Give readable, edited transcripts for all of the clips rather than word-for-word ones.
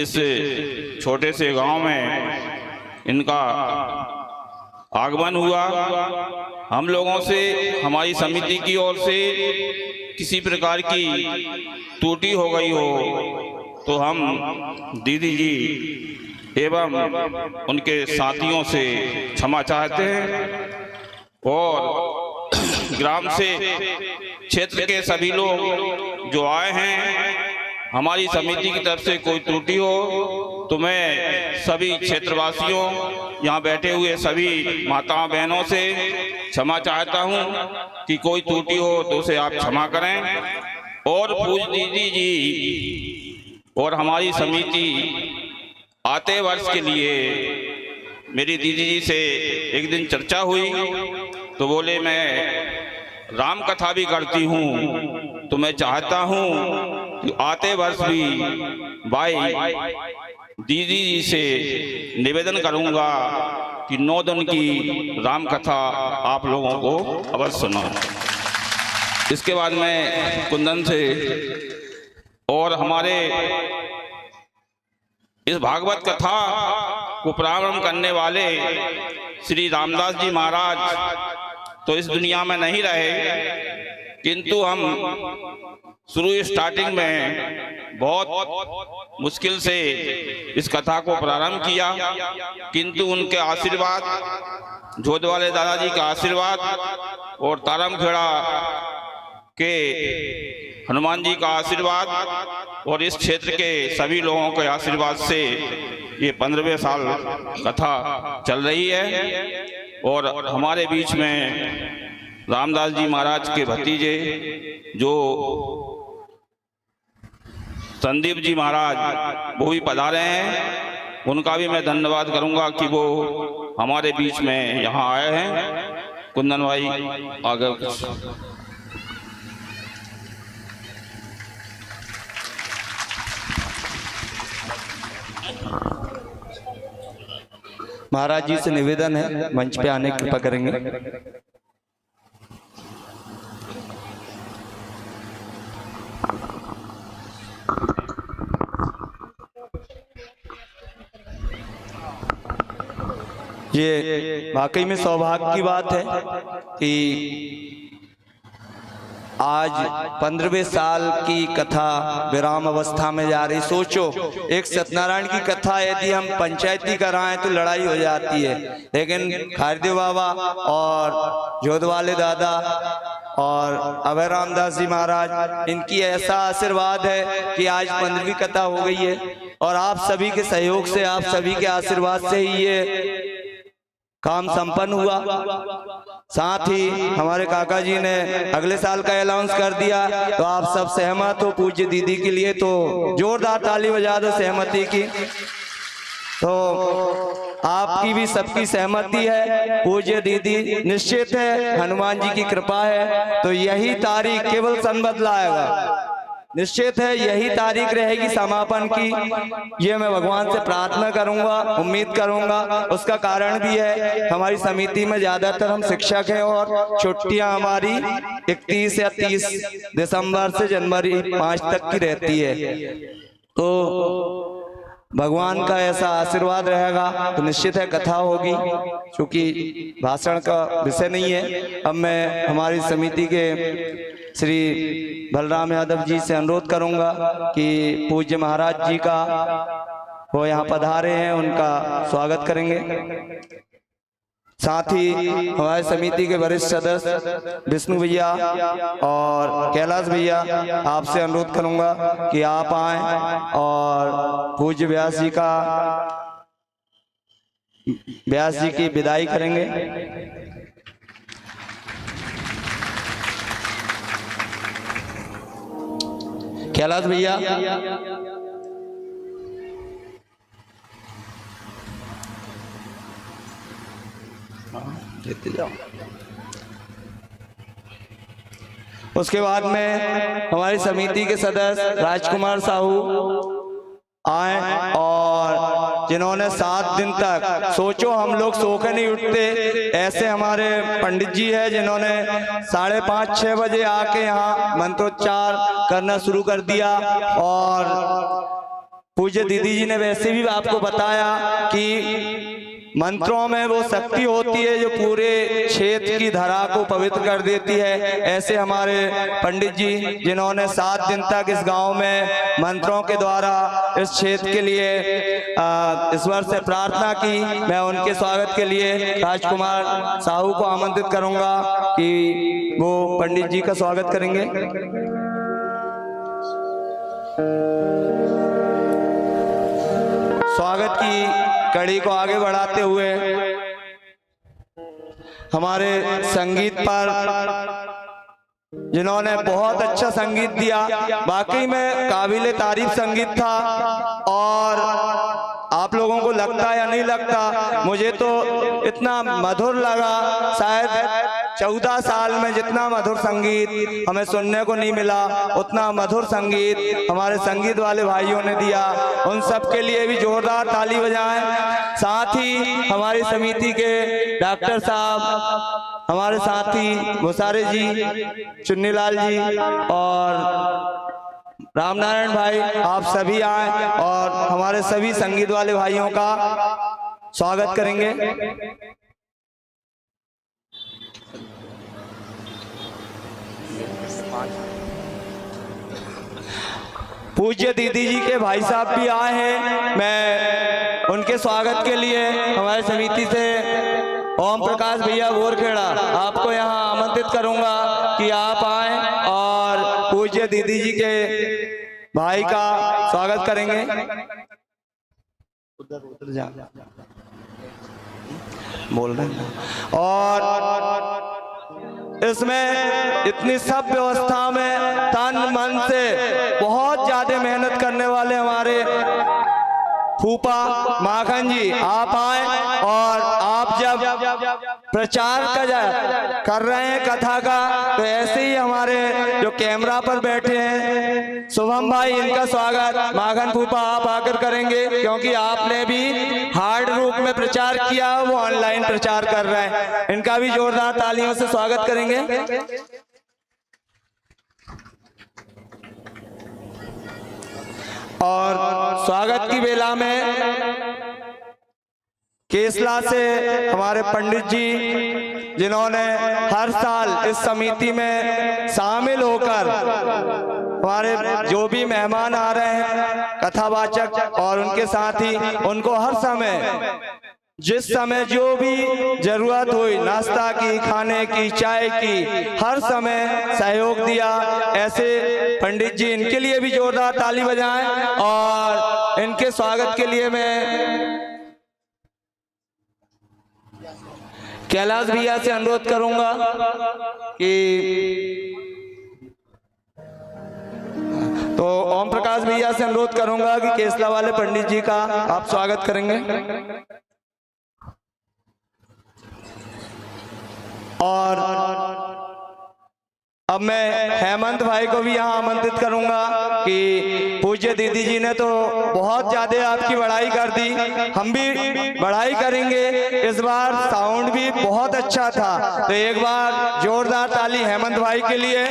इस छोटे से गांव में इनका आगमन हुआ। हम लोगों से, हमारी समिति की ओर से किसी प्रकार की त्रुटि हो गई हो तो हम दीदी जी एवं उनके साथियों से क्षमा चाहते हैं और ग्राम से, क्षेत्र के सभी लोग जो आए हैं, हमारी समिति की तरफ से कोई त्रुटि हो तो मैं सभी क्षेत्रवासियों, यहाँ बैठे हुए सभी माताओं बहनों से क्षमा चाहता हूँ कि कोई त्रुटि हो तो उसे आप क्षमा करें। और पूज्य दीदी जी और हमारी समिति आते वर्ष के लिए मेरी दीदी जी से एक दिन चर्चा हुई तो बोले मैं राम कथा भी करती हूँ, तो मैं चाहता हूँ कि आते वर्ष भी भाई दीदी जी से निवेदन करूँगा कि 9 दिन की राम कथा आप लोगों को अवश्य सुनाऊं। इसके बाद मैं कुंदन से और हमारे इस भागवत कथा को प्रारंभ करने वाले श्री रामदास जी महाराज तो इस दुनिया में नहीं रहे, किंतु हम शुरू स्टार्टिंग में बहुत मुश्किल से इस कथा को प्रारंभ किया, किंतु उनके आशीर्वाद, जोध वाले दादाजी का आशीर्वाद और तारमखेड़ा के हनुमान जी का आशीर्वाद और इस क्षेत्र के सभी लोगों के आशीर्वाद से ये 15वें साल कथा चल रही है। और हमारे बीच में रामदास जी महाराज के भतीजे जो संदीप जी महाराज वो भी पधारे हैं, उनका भी मैं धन्यवाद करूंगा कि वो हमारे बीच में यहाँ आए हैं। कुंदन भाई आगे। महाराज जी से निवेदन है मंच पे आने की कृपा करेंगे। ये वाकई में सौभाग्य की बात है कि आज 15वें साल की कथा विराम अवस्था में जा रही। सोचो, एक सत्यनारायण की कथा यदि हम पंचायती कराएं तो लड़ाई हो जाती है, लेकिन खारदेव बाबा और जोध वाले दादा और अभय रामदास जी महाराज, इनकी ऐसा आशीर्वाद है कि आज 15वीं कथा हो गई है। और आप सभी के सहयोग से, आप सभी के आशीर्वाद से ही ये काम संपन्न हुआ। साथ ही हमारे काका जी ने अगले साल का अनाउंस कर दिया, तो आप सब सहमत हो पूज्य दीदी के लिए, तो जोरदार ताली बजा दो सहमति की। तो आपकी भी सबकी सहमति है, पूज्य दीदी निश्चित है, हनुमान जी की कृपा है तो यही तारीख केवल सन बदलाएगा, निश्चित है यही तारीख रहेगी समापन की। ये मैं भगवान से प्रार्थना करूंगा, उम्मीद करूंगा। उसका कारण भी है, हमारी समिति में ज्यादातर हम शिक्षक हैं और छुट्टियां हमारी 31 या 30 दिसंबर से जनवरी 5 तक की रहती है। तो भगवान का ऐसा आशीर्वाद रहेगा तो निश्चित है कथा होगी, क्योंकि भाषण का विषय नहीं है। अब मैं हमारी समिति के श्री बलराम यादव जी से अनुरोध करूंगा कि पूज्य महाराज जी का वो यहाँ पधारे हैं, उनका स्वागत करेंगे। साथ ही हमारे समिति के वरिष्ठ सदस्य विष्णु भैया और कैलाश भैया, आपसे अनुरोध करूंगा कि आप आएं और पूज्य व्यास जी की विदाई करेंगे। कैलाश भैया, उसके बाद में हमारी समिति के सदस्य राजकुमार साहू आए और जिन्होंने 7 दिन तक, सोचो हम लोग सो के नहीं उठते, ऐसे हमारे पंडित जी है जिन्होंने 5:30-6 बजे आके यहाँ मंत्रोच्चार करना शुरू कर दिया और पूज्य दीदी जी ने वैसे भी आपको बताया कि मंत्रों में वो शक्ति होती है जो पूरे क्षेत्र की धरा को पवित्र कर देती है। ऐसे हमारे पंडित जी जिन्होंने 7 दिन तक इस गांव में मंत्रों के द्वारा इस क्षेत्र के लिए ईश्वर से प्रार्थना की, मैं उनके स्वागत के लिए राजकुमार साहू को आमंत्रित करूंगा कि वो पंडित जी का स्वागत करेंगे। स्वागत की कड़ी को आगे बढ़ाते हुए हमारे संगीत पर जिन्होंने बहुत अच्छा संगीत दिया, वाकई में काबिले तारीफ संगीत था। और आप लोगों को लगता या नहीं लगता, मुझे तो इतना मधुर लगा, शायद 14 साल में जितना मधुर संगीत हमें सुनने को नहीं मिला उतना मधुर संगीत हमारे संगीत वाले भाइयों ने दिया। उन सब के लिए भी जोरदार ताली बजाएं। साथ ही हमारी समिति के डॉक्टर साहब, हमारे साथी मुसारे जी, चुन्नीलाल जी और रामनारायण भाई, आप सभी आए और हमारे सभी संगीत वाले भाइयों का स्वागत करेंगे। पूज्य दीदी जी के भाई साहब भी आए हैं, मैं उनके स्वागत के लिए हमारी समिति से ओम प्रकाश भैया बोरखेड़ा आपको यहाँ आमंत्रित करूंगा कि आप आए और पूज्य दीदी जी के भाई का स्वागत करेंगे। उधर जा बोल रहे हैं। और इसमें इतनी सब व्यवस्था में तन मन से बहुत ज्यादा मेहनत करने वाले हमारे फूफा माखन जी आप आए और आप जब प्रचार कर रहे हैं कथा का, तो ऐसे ही हमारे जो कैमरा पर बैठे हैं शुभम भाई, इनका स्वागत माखन फूफा आप आकर करेंगे, क्योंकि आपने भी हार्ड रूप में प्रचार किया, वो ऑनलाइन प्रचार कर रहे हैं। इनका भी जोरदार तालियों से स्वागत करेंगे। और स्वागत की बेला में केसला से हमारे पंडित जी जिन्होंने हर साल इस समिति में शामिल होकर हमारे जो भी मेहमान आ रहे हैं कथावाचक और उनके साथी, उनको हर समय जिस समय जो भी जरूरत हुई नाश्ता की, खाने की, चाय की, हर समय सहयोग दिया। ऐसे पंडित जी, इनके लिए भी जोरदार ताली बजाएं। और इनके स्वागत के लिए मैं कैलाश भैया से अनुरोध करूंगा कि तो ओम प्रकाश भैया से अनुरोध करूंगा कि केसला वाले पंडित जी का आप स्वागत करेंगे। और अब मैं हेमंत भाई को भी यहाँ आमंत्रित करूंगा कि पूज्य दीदी जी ने तो बहुत ज्यादा आपकी बड़ाई कर दी, हम भी बड़ाई करेंगे। इस बार साउंड भी बहुत अच्छा था, तो एक बार जोरदार ताली हेमंत भाई के लिए।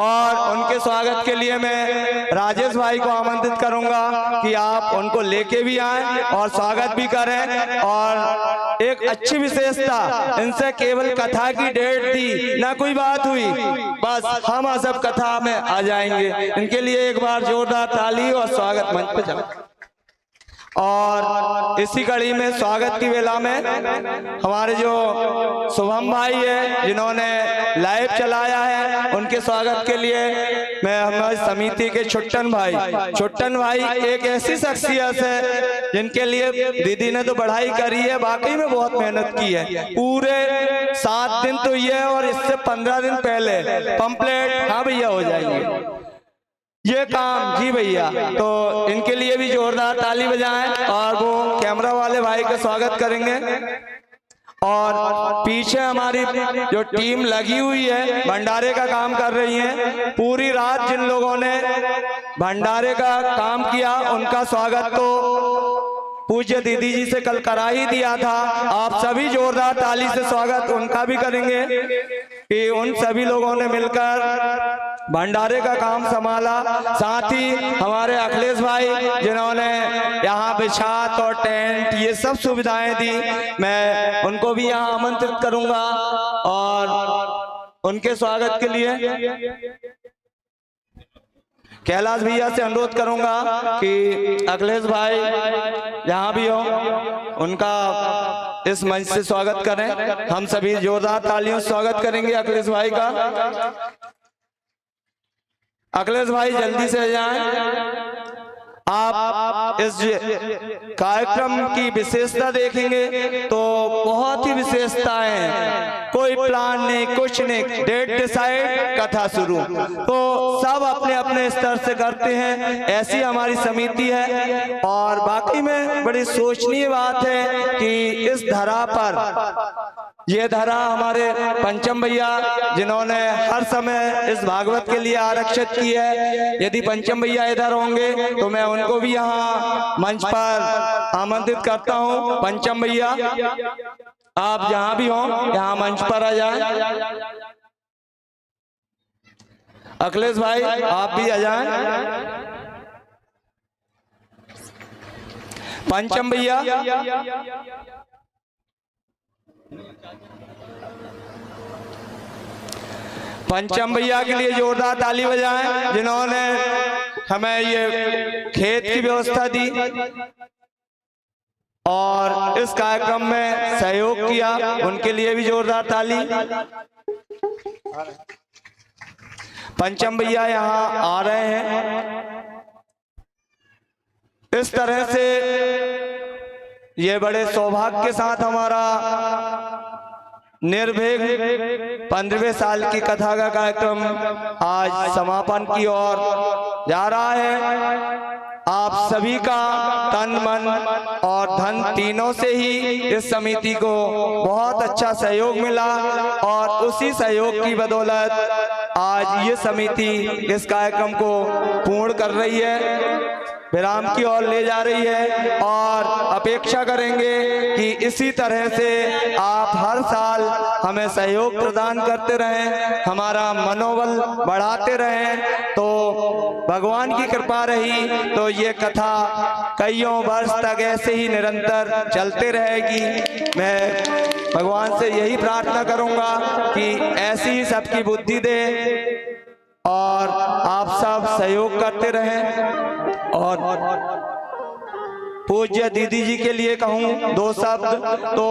और उनके स्वागत के लिए मैं राजेश भाई को आमंत्रित करूंगा कि आप उनको लेके भी आएं और स्वागत भी करें। और एक अच्छी विशेषता, इनसे केवल कथा की डेट थी, ना कोई बात हुई, बस हम सब कथा में आ जाएंगे। इनके लिए एक बार जोरदार ताली और स्वागत मंच पे जाओ। और इसी कड़ी में स्वागत की वेला में हमारे जो शुभम भाई है जिन्होंने लाइव चलाया है, उनके स्वागत के लिए मैं हमारी समिति के छुट्टन भाई एक ऐसी शख्सियत है जिनके लिए दीदी ने तो बढ़ाई करी है, वाकई में बहुत मेहनत की है। पूरे 7 दिन तो ये और इससे 15 दिन पहले पंपलेट, हाँ भैया हो जाएंगे ये काम, जी भैया। तो इनके लिए भी जोरदार ताली बजाएं और वो कैमरा वाले भाई का स्वागत करेंगे। और पीछे हमारी जो टीम लगी हुई है, भंडारे का काम कर रही है, पूरी रात जिन लोगों ने भंडारे का काम किया उनका स्वागत तो पूज्य दीदी जी से कल करा ही दिया था। आप सभी जोरदार ताली से स्वागत उनका भी करेंगे कि उन सभी लोगों ने मिलकर भंडारे का काम संभाला। साथ ही हमारे अखिलेश भाई जिन्होंने यहाँ बिछात और टेंट ये सब सुविधाएं दी, मैं उनको भी यहाँ आमंत्रित करूंगा और उनके स्वागत के लिए कैलाश भैया से अनुरोध करूंगा कि अखिलेश भाई जहाँ भी हो उनका इस मंच से स्वागत करें। हम सभी जोरदार तालियों से स्वागत करेंगे अखिलेश भाई का। अखिलेश भाई जल्दी से जाएं। आप इस कार्यक्रम की विशेषता देखेंगे तो बहुत ही विशेषताएं, कोई प्लान नहीं, कुछ नहीं, डेट डिसाइड, कथा शुरू, तो सब अपने अपने स्तर से करते हैं। ऐसी हमारी समिति है और बाकी में बड़ी सोचनीय बात है कि इस धरा पर, ये धरा हमारे पंचम भैया जिन्होंने हर समय इस भागवत के लिए आरक्षित की है, यदि पंचम भैया इधर होंगे तो मैं उनको भी यहाँ मंच पर आमंत्रित करता हूँ। पंचम भैया आप जहाँ भी हो यहाँ मंच पर आ जाएं। अखिलेश भाई आप भी आ जाएं। पंचम भैया पंचम भैया के लिए जोरदार ताली बजाएं जिन्होंने हमें ये खेत की व्यवस्था दी और इस कार्यक्रम में सहयोग किया, उनके लिए भी जोरदार ताली। पंचम भैया यहाँ आ रहे हैं। इस तरह से ये बड़े सौभाग्य के साथ हमारा निर्भीक 15वें साल की कथा का कार्यक्रम आज समापन की ओर जा रहा है। आप सभी का तन मन और धन तीनों से ही इस समिति को बहुत अच्छा सहयोग मिला और उसी सहयोग की बदौलत आज ये समिति इस कार्यक्रम को पूर्ण कर रही है, विराम की ओर ले जा रही है और अपेक्षा करेंगे कि इसी तरह से आप हर साल हमें सहयोग प्रदान करते रहें, हमारा मनोबल बढ़ाते रहें। तो भगवान की कृपा रही तो ये कथा कईयों वर्ष तक ऐसे ही निरंतर चलते रहेगी। मैं भगवान से यही प्रार्थना करूंगा कि ऐसी ही सबकी बुद्धि दे और आप सब सहयोग करते रहें। और पूज्य दीदी जी के लिए कहूँ दो शब्द, तो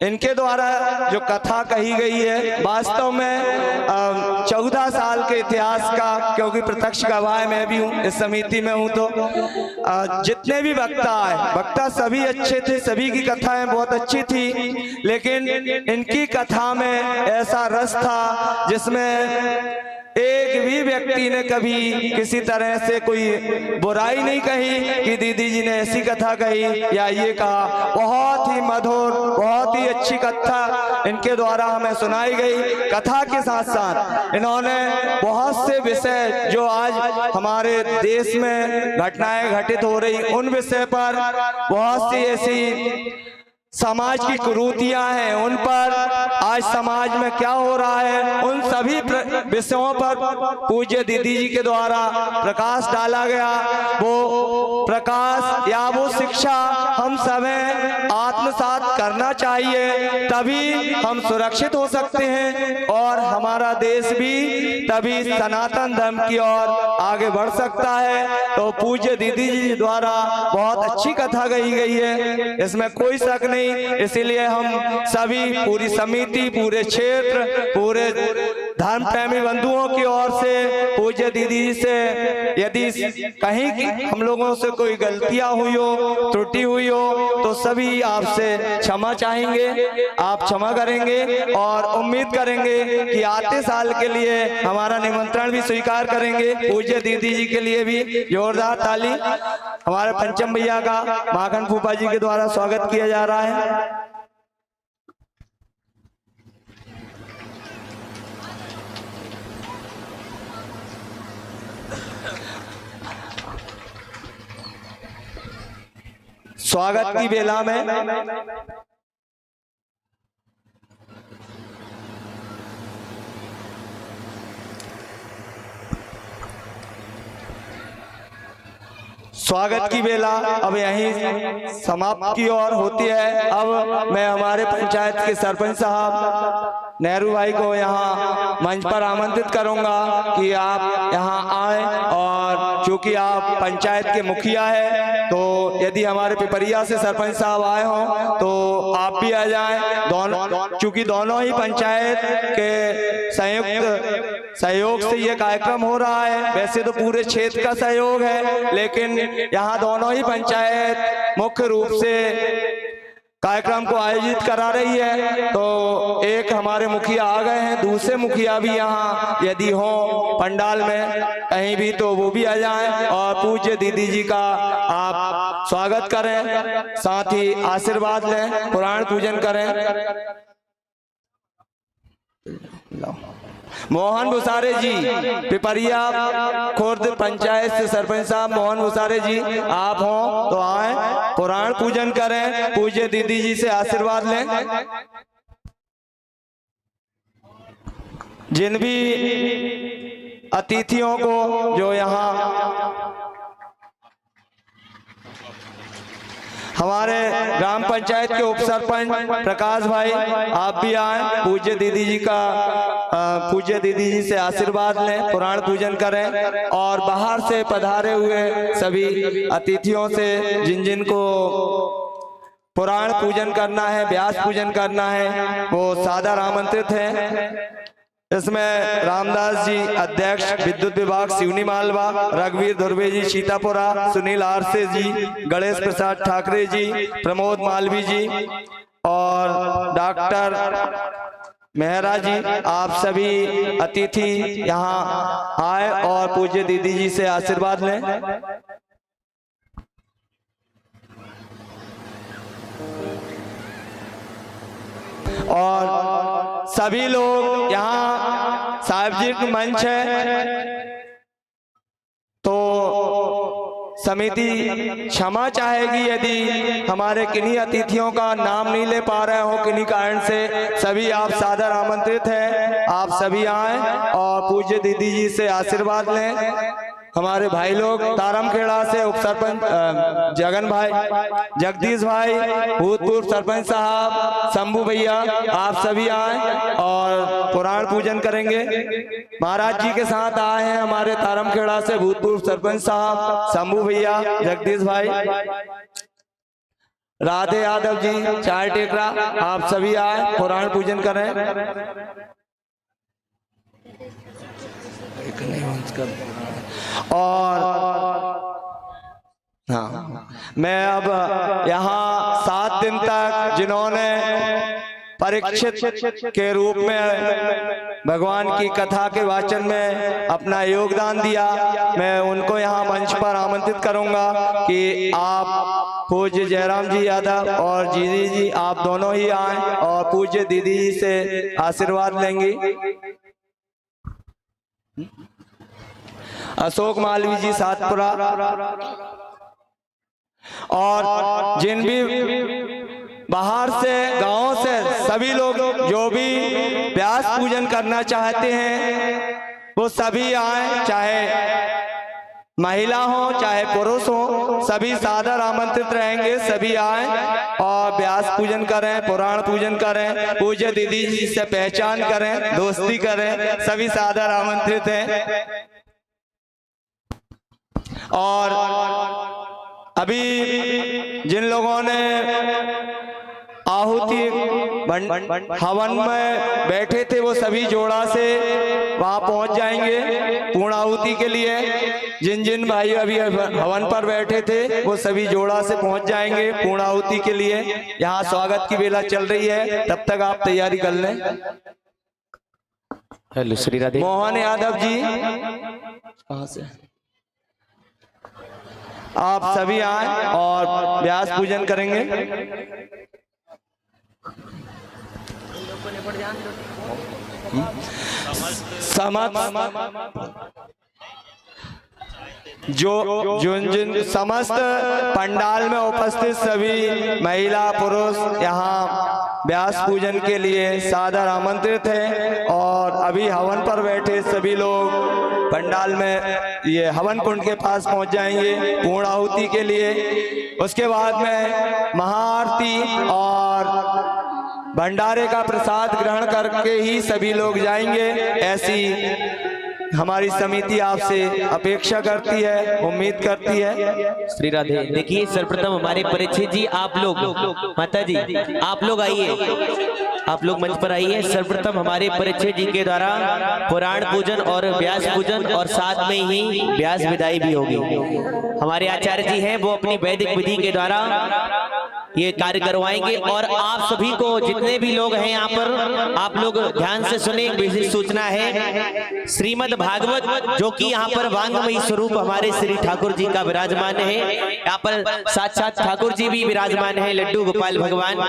इनके द्वारा जो कथा कही गई है वास्तव में 14 साल के इतिहास का, क्योंकि प्रत्यक्ष गवाह मैं भी हूँ, इस समिति में हूँ, तो जितने भी वक्ता आए, वक्ता सभी अच्छे थे, सभी की कथाएं बहुत अच्छी थी, लेकिन इनकी कथा में ऐसा रस था जिसमें एक भी व्यक्ति ने कभी किसी तरह से कोई बुराई नहीं कही कि दीदी जी ने ऐसी कथा कही या ये कहा। बहुत ही मधुर, बहुत ही अच्छी कथा इनके द्वारा हमें सुनाई गई। कथा के साथ साथ इन्होंने बहुत से विषय जो आज हमारे देश में घटनाएं घटित हो रही, उन विषय पर बहुत सी ऐसी समाज की कुरीतियां हैं, उन पर आज समाज में क्या हो रहा है, उन सभी विषयों पर पूज्य दीदी जी के द्वारा प्रकाश डाला गया। वो प्रकाश या वो शिक्षा हम सभी आत्मसात करना चाहिए, तभी हम सुरक्षित हो सकते हैं और हमारा देश भी तभी सनातन धर्म की ओर आगे बढ़ सकता है। तो पूज्य दीदी जी द्वारा बहुत अच्छी कथा कही गई है, इसमें कोई शक नहीं। इसीलिए हम सभी, पूरी समिति, पूरे क्षेत्र, पूरे धर्म प्रेमी बंधुओं की ओर से पूज्य दीदी जी से यदि कहीं की हम लोगों से कोई गलतियां हुई हो, त्रुटि हुई हो, तो सभी आपसे क्षमा चाहेंगे, आप क्षमा करेंगे और उम्मीद करेंगे कि आते साल के लिए हमारा निमंत्रण भी स्वीकार करेंगे। पूज्य दीदी जी के लिए भी जोरदार ताली। हमारे पंचम भैया का माखन फूफा जी के द्वारा स्वागत किया जा रहा है। स्वागत की बेला में स्वागत की बेला अब यहीं समाप्त की ओर होती है। अब मैं हमारे पंचायत के सरपंच साहब नेहरू भाई को यहाँ मंच पर आमंत्रित करूंगा कि आप यहाँ आए, और चूंकि आप पंचायत के मुखिया है तो यदि हमारे पिपरिया से सरपंच साहब आए हों तो आप भी आ जाएं। दोनों, चूंकि दोनों ही पंचायत के संयुक्त सहयोग से ये कार्यक्रम हो रहा है। वैसे तो पूरे क्षेत्र का सहयोग है, लेकिन यहाँ दोनों ही पंचायत मुख्य रूप से कार्यक्रम को आयोजित करा रही है। तो एक हमारे मुखिया आ गए हैं, दूसरे मुखिया भी यहाँ यदि हो पंडाल में कहीं भी तो वो भी आ जाएं और पूज्य दीदी जी का आप स्वागत करें, साथ ही आशीर्वाद लें, पुराण पूजन करें। मोहन भुसारे जी, पिपरिया खुर्द पंचायत से सरपंच साहब मोहन भुसारे जी आप हों तो आए, पुराण पूजन करें, पूज्य दीदी जी से आशीर्वाद लें। जिन भी अतिथियों को जो यहाँ हमारे ग्राम पंचायत के उप सरपंच प्रकाश भाई आप भी आए, पूज्य दीदी जी का पूज्य दीदी जी से आशीर्वाद लें, पुराण पूजन करें। और बाहर से पधारे हुए सभी अतिथियों से जिन जिन को पुराण पूजन करना है, व्यास पूजन करना है, वो सादर आमंत्रित हैं। इसमें रामदास जी अध्यक्ष विद्युत विभाग सिवनी मालवा, रघुवीर धुर्वे जी सीतापुरा, सुनील आरसे जी, गणेश प्रसाद ठाकरे जी, प्रमोद मालवी जी और डॉक्टर मेहरा जी, आप सभी अतिथि यहाँ आए और पूज्य दीदी जी से आशीर्वाद लें। और सभी लोग यहाँ सार्वजनिक मंच है तो समिति क्षमा चाहेगी यदि हमारे किन्हीं अतिथियों का नाम नहीं ले पा रहे हो किन्हीं कारण से। सभी आप सादर आमंत्रित हैं, आप सभी आए और पूज्य दीदी जी से आशीर्वाद लें। हमारे भाई लोग तारमखेड़ा से उप सरपंच जगन भाई, जगदीश भाई, भूतपूर्व सरपंच साहब, शंभू भैया, आप सभी आए और पुराण पूजन करेंगे। महाराज जी के साथ आए हैं हमारे तारमखेड़ा से भूतपूर्व सरपंच साहब, शंभू भैया, जगदीश भाई, राधे यादव जी, चाय टेकरा, आप सभी आए, पुराण पूजन करें। और हाँ, मैं अब यहाँ 7 दिन तक जिन्होंने परीक्षित के रूप में भगवान की कथा के वाचन में अपना योगदान दिया, मैं उनको यहाँ मंच पर आमंत्रित करूंगा कि आप पूज्य जयराम जी यादव और जीजी जी आप दोनों ही आए और पूज्य दीदी जी से आशीर्वाद लेंगी। अशोक मालवी जी सातपुरा और जिन भी बाहर से गांव से सभी लोग जो भी व्यास पूजन करना चाहते हैं वो सभी आए, चाहे महिला हो चाहे पुरुष हो, सभी सादर आमंत्रित रहेंगे। सभी आए और व्यास पूजन करें, पुराण पूजन करें, पूज्य दीदी जी से पहचान करें, दोस्ती करें, सभी सादर आमंत्रित हैं। और अभी जिन लोगों ने आहुति हवन में बैठे थे वो सभी जोड़ा से वहां पहुंच जाएंगे पूर्ण आहुति के लिए। जिन जिन भाई अभी हवन पर बैठे थे वो सभी जोड़ा से पहुंच जाएंगे पूर्ण आहुति के लिए। यहाँ स्वागत की बेला चल रही है, तब तक आप तैयारी कर लें। हेलो श्री राधे। मोहन यादव जी कहाँ से? आप सभी आए और व्यास पूजन करेंगे। जिन समस्त पंडाल में उपस्थित सभी महिला पुरुष यहाँ व्यास पूजन के लिए सादर आमंत्रित हैं और अभी हवन पर बैठे सभी लोग पंडाल में ये हवन कुंड के पास पहुंच जाएंगे पूर्ण आहुति के लिए। उसके बाद में महाआरती और भंडारे का प्रसाद ग्रहण करके ही सभी लोग जाएंगे, ऐसी हमारी समिति आपसे अपेक्षा करती है, उम्मीद करती है। श्री राधे। देखिए सर्वप्रथम हमारे परीक्षित जी, आप लोग, माता जी आप लोग आइए, आप लोग मंच पर आइए। सर्वप्रथम हमारे परीक्षित जी के द्वारा पुराण पूजन और व्यास पूजन और साथ में ही व्यास विदाई भी होगी। हमारे आचार्य जी हैं, वो अपनी वैदिक विधि के द्वारा ये कार्य करवाएंगे। और आप सभी को, जितने भी लोग हैं यहाँ पर, आप लोग ध्यान से सुने। एक विशेष सूचना है, श्रीमद् भागवत जो कि यहाँ पर वांगमयी स्वरूप हमारे श्री ठाकुर जी का विराजमान है, यहाँ पर साक्षात ठाकुर जी भी विराजमान है, लड्डू गोपाल भगवान।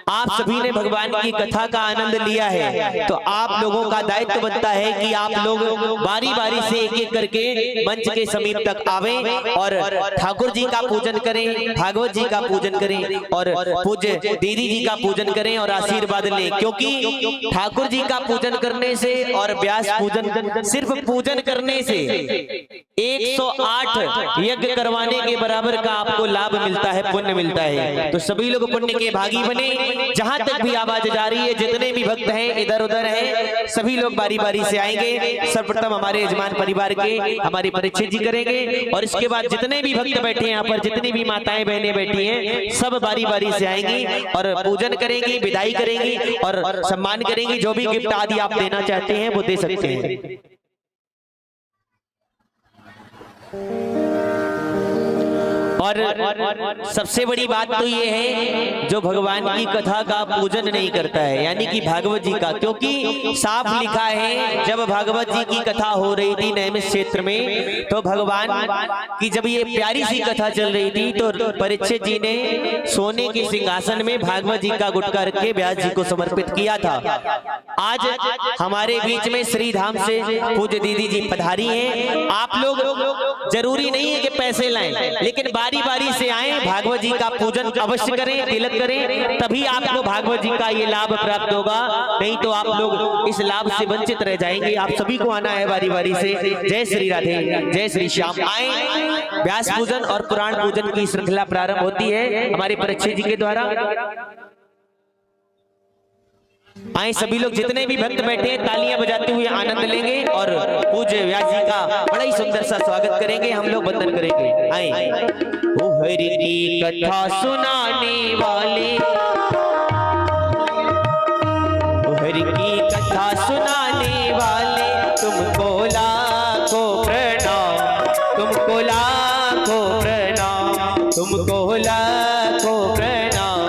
आप सभी ने भगवान की कथा का आनंद लिया है, तो आप लोगों का दायित्व बनता है कि आप लोग बारी बारी से एक एक करके मंच के समीप तक आवे और ठाकुर जी का पूजन करें, भागवत जी का पूजन करें और पूज्य दीदी जी का पूजन करें और आशीर्वाद लें। क्योंकि ठाकुर जी का पूजन करने से और व्यास पूजन, सिर्फ पूजन करने से 108 यज्ञ करवाने के बराबर का आपको लाभ मिलता है, पुण्य मिलता है। तो सभी लोग पुण्य के भागी बने। जहां तक भी आवाज जा रही है, जितने भी भक्त हैं इधर उधर हैं, सभी लोग बारी बारी से आएंगे। सर्वप्रथम हमारे यजमान परिवार के हमारे परीक्षित जी करेंगे और इसके बाद जितने भी भक्त बैठे हैं यहाँ पर, जितनी भी माताएं बहनें बैठी हैं, सब बारी बारी से आएंगी और पूजन करेंगी, विदाई करेंगी और सम्मान करेंगी। जो भी गिफ्ट आदि आप देना चाहते हैं वो दे सकते हैं। और सबसे बड़ी बात तो ये है, जो भगवान की कथा का पूजन नहीं करता है, यानी कि भागवत जी का, क्योंकि साफ लिखा है, जब भागवत जी की कथा हो रही थी नैमिष क्षेत्र में, तो भगवान की जब ये प्यारी सी कथा चल रही थी, तो परीक्षित जी ने सोने के सिंहासन में भागवत जी का गुटका रख के व्यास जी को समर्पित किया था। आज हमारे बीच में श्री धाम से पूज्य दीदी जी पधारी हैं। आप लोग जरूरी नहीं है कि पैसे लाएं, लेकिन बारी बारी से आए, भागवत जी का पूजन अवश्य करें, तिलक करें, तभी आपको भागवत जी का ये लाभ प्राप्त होगा। नहीं तो आप लोग इस लाभ से वंचित रह जाएंगे। आप सभी को आना है बारी बारी से। जय श्री राधे, जय श्री श्याम। आए, व्यास पूजन और पुराण पूजन की श्रृंखला प्रारंभ होती है हमारे परीक्षित जी के द्वारा। आए सभी लोग, जितने भी भक्त बैठे हैं, तालियां बजाते हुए आनंद लेंगे और पूज्य व्यास जी का बड़ा ही सुंदर सा स्वागत करेंगे। हम लोग वंदन करेंगे। आए, ओ हरि की कथा सुनाने वाले, ओ हरि की कथा सुनाने वाले, तुमको लाखों प्रणाम, तुमको लाखों प्रणाम, तुमको लाखों प्रणाम,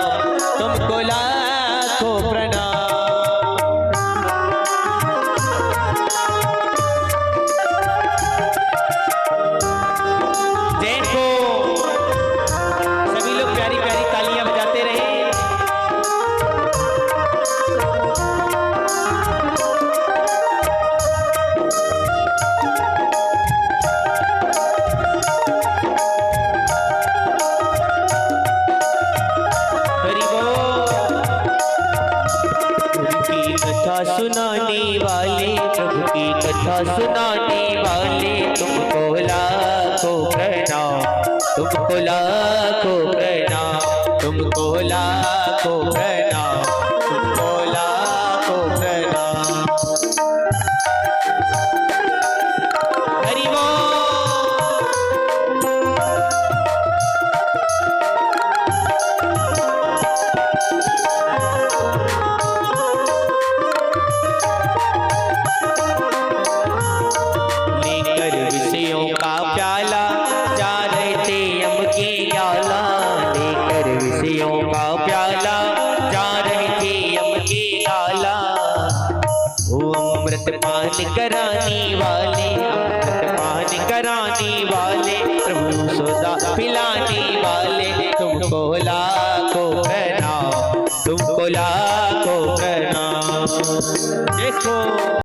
तुमको लाखों प्रणाम। सुनाने वाले, प्रभु की कथा सुनाने वाले, तुमको लाखों प्रणाम, तुमको लाखों प्रणाम, तुमको लाखों प्रणाम, तुमको लाखों प्रणाम। हरि बोल। अमृत पान कराने वाले,